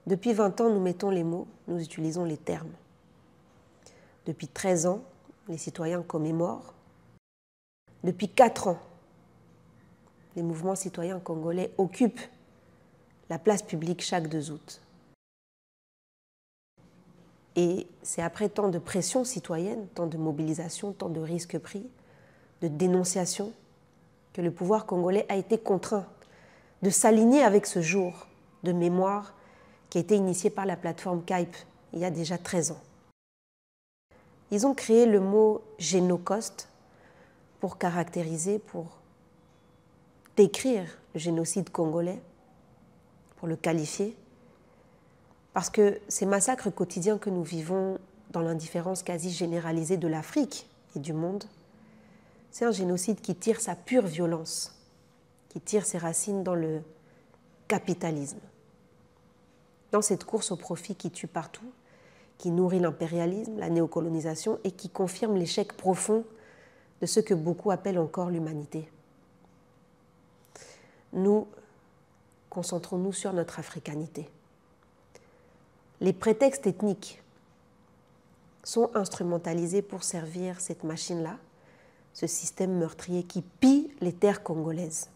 Depuis 20 ans, nous mettons les mots, nous utilisons les termes. Depuis 13 ans, les citoyens commémorent. Depuis 4 ans, les mouvements citoyens congolais occupent la place publique chaque 2 août. Et c'est après tant de pression citoyenne, tant de mobilisation, tant de risques pris, de dénonciation, que le pouvoir congolais a été contraint de s'aligner avec ce jour de mémoire qui a été initié par la plateforme Kayp il y a déjà 13 ans. Ils ont créé le mot génocide pour caractériser, pour décrire le génocide congolais, pour le qualifier, parce que ces massacres quotidiens que nous vivons dans l'indifférence quasi généralisée de l'Afrique et du monde, c'est un génocide qui tire sa pure violence, qui tire ses racines dans le capitalisme, dans cette course au profit qui tue partout, qui nourrit l'impérialisme, la néocolonisation et qui confirme l'échec profond de ce que beaucoup appellent encore l'humanité. Nous concentrons-nous sur notre africanité. Les prétextes ethniques sont instrumentalisés pour servir cette machine-là, ce système meurtrier qui pille les terres congolaises,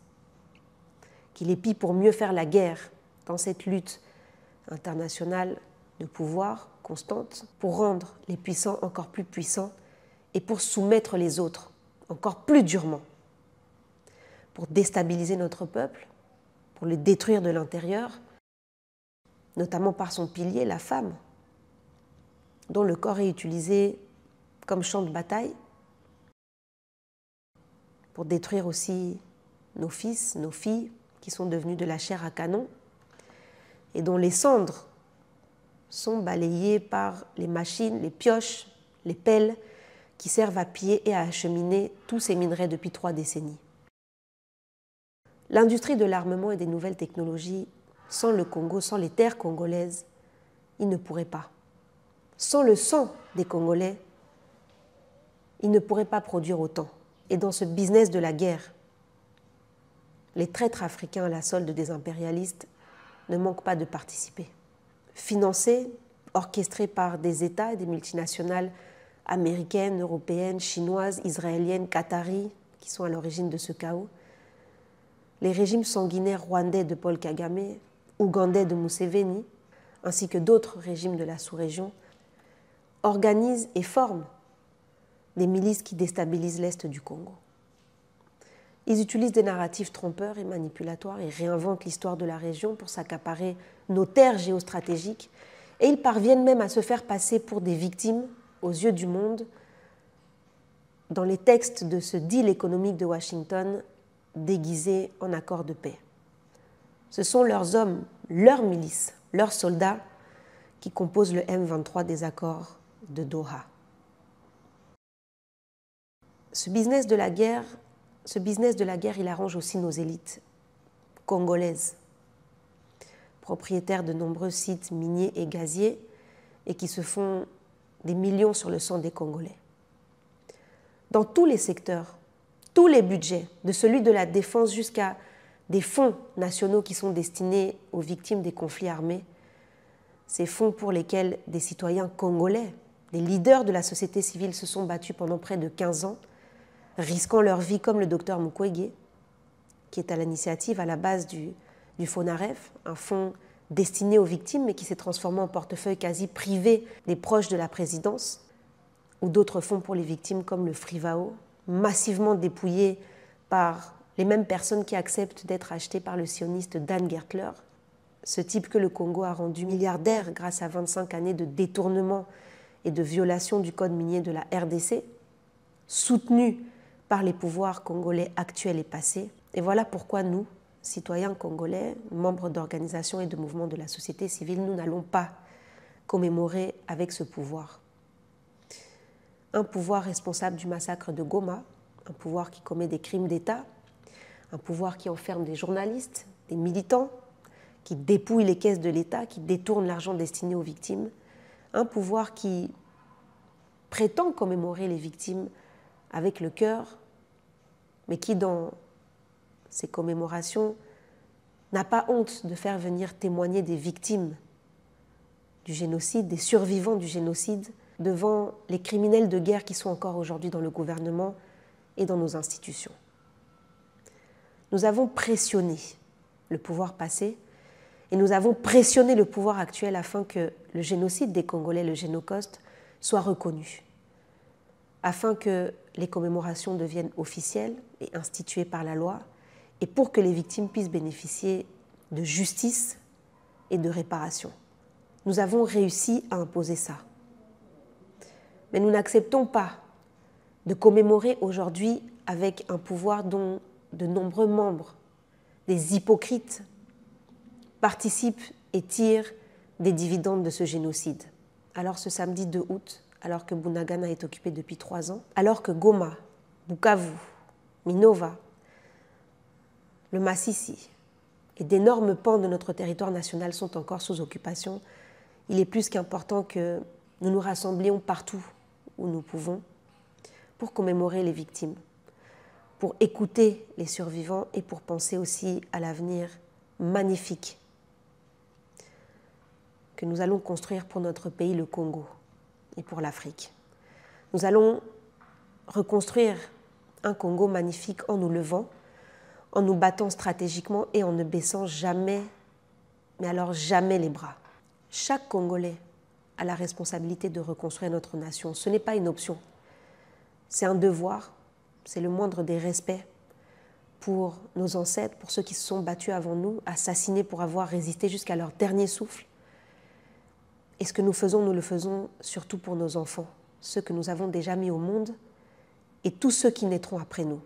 qui les pille pour mieux faire la guerre dans cette lutte internationale de pouvoir constante, pour rendre les puissants encore plus puissants et pour soumettre les autres encore plus durement, pour déstabiliser notre peuple, pour le détruire de l'intérieur, notamment par son pilier, la femme, dont le corps est utilisé comme champ de bataille, pour détruire aussi nos fils, nos filles, qui sont devenus de la chair à canon, et dont les cendres sont balayées par les machines, les pioches, les pelles, qui servent à piller et à acheminer tous ces minerais depuis 3 décennies. L'industrie de l'armement et des nouvelles technologies, sans le Congo, sans les terres congolaises, il ne pourrait pas. Sans le sang des Congolais, il ne pourrait pas produire autant. Et dans ce business de la guerre, les traîtres africains à la solde des impérialistes ne manquent pas de participer. Financés, orchestrés par des États et des multinationales américaines, européennes, chinoises, israéliennes, qataries, qui sont à l'origine de ce chaos, les régimes sanguinaires rwandais de Paul Kagame, ougandais de Museveni, ainsi que d'autres régimes de la sous-région, organisent et forment des milices qui déstabilisent l'Est du Congo. Ils utilisent des narratifs trompeurs et manipulatoires et réinventent l'histoire de la région pour s'accaparer nos terres géostratégiques, et ils parviennent même à se faire passer pour des victimes aux yeux du monde dans les textes de ce deal économique de Washington déguisé en accord de paix. Ce sont leurs hommes, leurs milices, leurs soldats qui composent le M23 des accords de Doha. Ce business de la guerre, il arrange aussi nos élites congolaises, propriétaires de nombreux sites miniers et gaziers et qui se font des millions sur le sang des Congolais. Dans tous les secteurs, tous les budgets, de celui de la défense jusqu'à des fonds nationaux qui sont destinés aux victimes des conflits armés, ces fonds pour lesquels des citoyens congolais, des leaders de la société civile se sont battus pendant près de 15 ans, risquant leur vie comme le docteur Mukwege, qui est à l'initiative, à la base du FONAREF, un fonds destiné aux victimes mais qui s'est transformé en portefeuille quasi privé des proches de la présidence, ou d'autres fonds pour les victimes comme le Frivao, massivement dépouillés par les mêmes personnes qui acceptent d'être achetées par le sioniste Dan Gertler, ce type que le Congo a rendu milliardaire grâce à 25 années de détournement et de violation du code minier de la RDC, soutenu par les pouvoirs congolais actuels et passés. Et voilà pourquoi nous, citoyens congolais, membres d'organisations et de mouvements de la société civile, nous n'allons pas commémorer avec ce pouvoir. Un pouvoir responsable du massacre de Goma, un pouvoir qui commet des crimes d'État, un pouvoir qui enferme des journalistes, des militants, qui dépouille les caisses de l'État, qui détourne l'argent destiné aux victimes, un pouvoir qui prétend commémorer les victimes avec le cœur, mais qui, dans ces commémorations, n'a pas honte de faire venir témoigner des victimes du génocide, des survivants du génocide, devant les criminels de guerre qui sont encore aujourd'hui dans le gouvernement et dans nos institutions. Nous avons pressionné le pouvoir passé et nous avons pressionné le pouvoir actuel afin que le génocide des Congolais, le Génocoste, soit reconnu, afin que les commémorations deviennent officielles et instituées par la loi, et pour que les victimes puissent bénéficier de justice et de réparation. Nous avons réussi à imposer ça. Mais nous n'acceptons pas de commémorer aujourd'hui avec un pouvoir dont de nombreux membres, des hypocrites, participent et tirent des dividendes de ce génocide. Alors ce samedi 2 août, alors que Bunagana est occupé depuis 3 ans, alors que Goma, Bukavu, Minova, le Massissi et d'énormes pans de notre territoire national sont encore sous occupation, il est plus qu'important que nous nous rassemblions partout où nous pouvons pour commémorer les victimes, pour écouter les survivants et pour penser aussi à l'avenir magnifique que nous allons construire pour notre pays, le Congo, et pour l'Afrique. Nous allons reconstruire un Congo magnifique en nous levant, en nous battant stratégiquement et en ne baissant jamais, mais alors jamais les bras. Chaque Congolais a la responsabilité de reconstruire notre nation. Ce n'est pas une option, c'est un devoir, c'est le moindre des respects pour nos ancêtres, pour ceux qui se sont battus avant nous, assassinés pour avoir résisté jusqu'à leur dernier souffle. Et ce que nous faisons, nous le faisons surtout pour nos enfants, ceux que nous avons déjà mis au monde et tous ceux qui naîtront après nous.